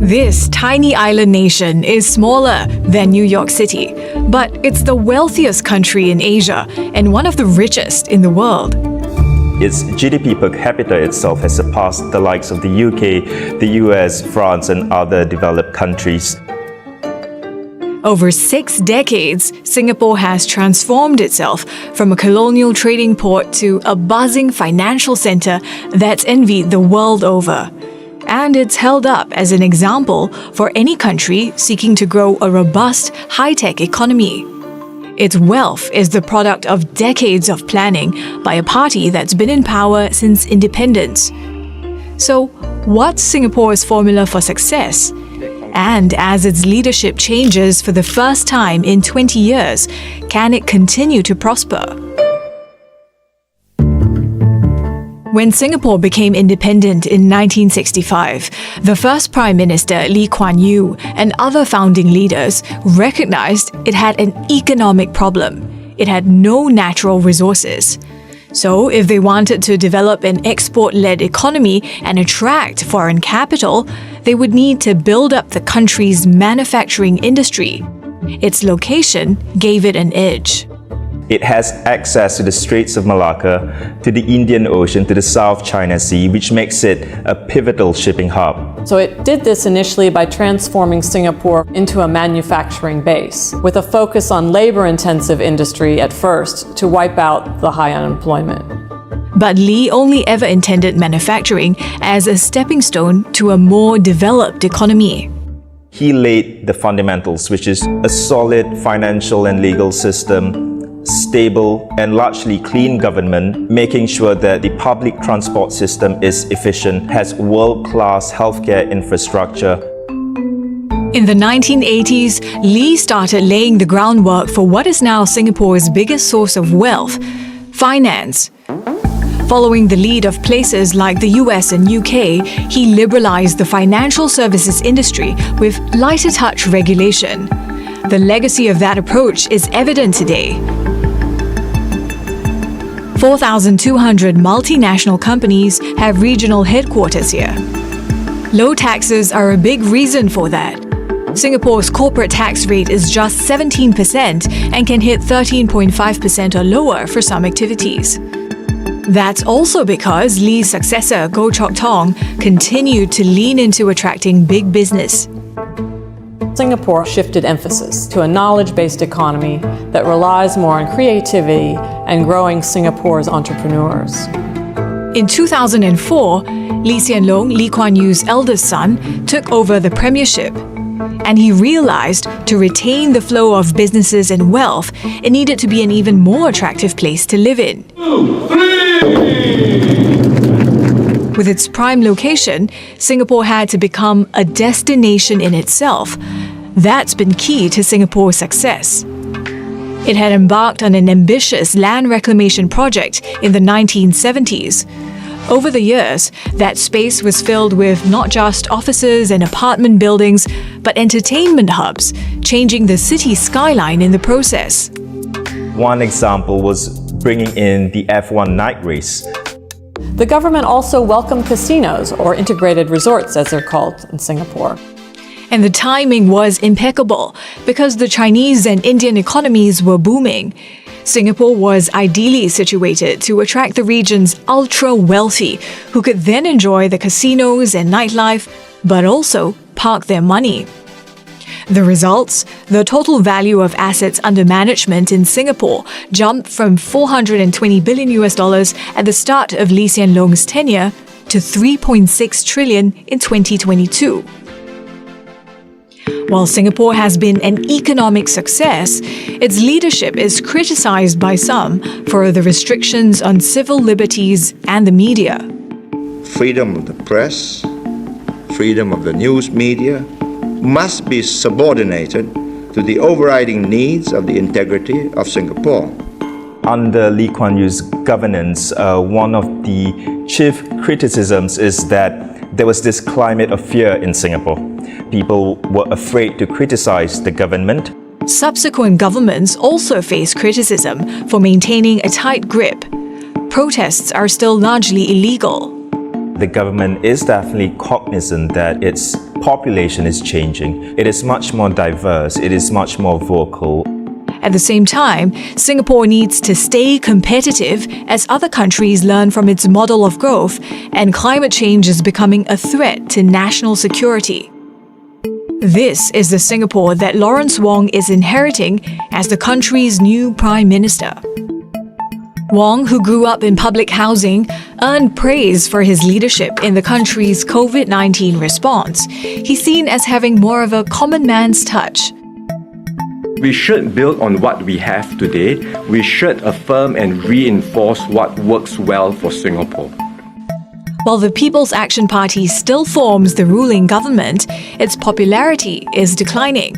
This tiny island nation is smaller than New York City, but it's the wealthiest country in Asia and one of the richest in the world. Its GDP per capita itself has surpassed the likes of the UK, the US, France, and other developed countries. Over 6 decades, Singapore has transformed itself from a colonial trading port to a buzzing financial center that's envied the world over. And it's held up as an example for any country seeking to grow a robust, high-tech economy. Its wealth is the product of decades of planning by a party that's been in power since independence. So, what's Singapore's formula for success? And as its leadership changes for the first time in 20 years, can it continue to prosper? When Singapore became independent in 1965, the first Prime Minister Lee Kuan Yew and other founding leaders recognized it had an economic problem. It had no natural resources. So, if they wanted to develop an export-led economy and attract foreign capital, they would need to build up the country's manufacturing industry. Its location gave it an edge. It has access to the Straits of Malacca, to the Indian Ocean, to the South China Sea, which makes it a pivotal shipping hub. So it did this initially by transforming Singapore into a manufacturing base, with a focus on labor-intensive industry at first to wipe out the high unemployment. But Lee only ever intended manufacturing as a stepping stone to a more developed economy. He laid the fundamentals, which is a solid financial and legal system, stable and largely clean government, making sure that the public transport system is efficient, has world-class healthcare infrastructure. In the 1980s, Lee started laying the groundwork for what is now Singapore's biggest source of wealth, finance. Following the lead of places like the US and UK, he liberalized the financial services industry with lighter touch regulation. The legacy of that approach is evident today. 4,200 multinational companies have regional headquarters here. Low taxes are a big reason for that. Singapore's corporate tax rate is just 17% and can hit 13.5% or lower for some activities. That's also because Lee's successor, Goh Chok Tong, continued to lean into attracting big business. Singapore shifted emphasis to a knowledge-based economy that relies more on creativity and growing Singapore's entrepreneurs. In 2004, Lee Hsien Loong, Lee Kuan Yew's eldest son, took over the premiership. And he realized to retain the flow of businesses and wealth, it needed to be an even more attractive place to live in. With its prime location, Singapore had to become a destination in itself. That's been key to Singapore's success. It had embarked on an ambitious land reclamation project in the 1970s. Over the years, that space was filled with not just offices and apartment buildings, but entertainment hubs, changing the city skyline in the process. One example was bringing in the F1 night race. The government also welcomed casinos, or integrated resorts as they're called in Singapore. And the timing was impeccable because the Chinese and Indian economies were booming. Singapore was ideally situated to attract the region's ultra-wealthy, who could then enjoy the casinos and nightlife, but also park their money. The results? The total value of assets under management in Singapore jumped from $420 billion at the start of Lee Hsien Loong's tenure to $3.6 trillion in 2022. While Singapore has been an economic success, its leadership is criticized by some for the restrictions on civil liberties and the media. Freedom of the press, freedom of the news media must be subordinated to the overriding needs of the integrity of Singapore. Under Lee Kuan Yew's governance, one of the chief criticisms is that there was this climate of fear in Singapore. People were afraid to criticize the government. Subsequent governments also face criticism for maintaining a tight grip. Protests are still largely illegal. The government is definitely cognizant that its population is changing. It is much more diverse. It is much more vocal. At the same time, Singapore needs to stay competitive as other countries learn from its model of growth, and climate change is becoming a threat to national security. This is the Singapore that Lawrence Wong is inheriting as the country's new Prime Minister. Wong, who grew up in public housing, earned praise for his leadership in the country's COVID-19 response. He's seen as having more of a common man's touch. We should build on what we have today. We should affirm and reinforce what works well for Singapore. While the People's Action Party still forms the ruling government, its popularity is declining.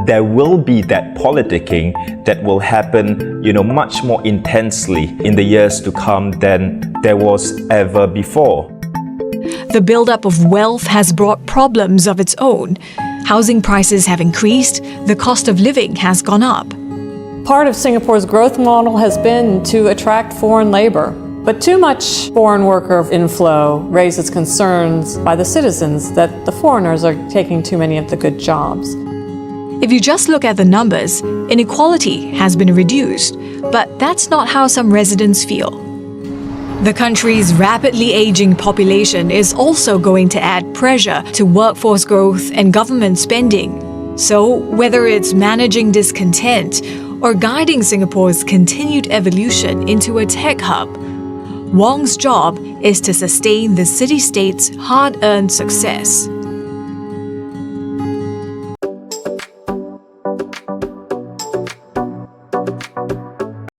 There will be that politicking that will happen, much more intensely in the years to come than there was ever before. The buildup of wealth has brought problems of its own. Housing prices have increased, the cost of living has gone up. Part of Singapore's growth model has been to attract foreign labor. But too much foreign worker inflow raises concerns by the citizens that the foreigners are taking too many of the good jobs. If you just look at the numbers, inequality has been reduced, but that's not how some residents feel. The country's rapidly aging population is also going to add pressure to workforce growth and government spending. So, whether it's managing discontent or guiding Singapore's continued evolution into a tech hub, Wong's job is to sustain the city-state's hard-earned success.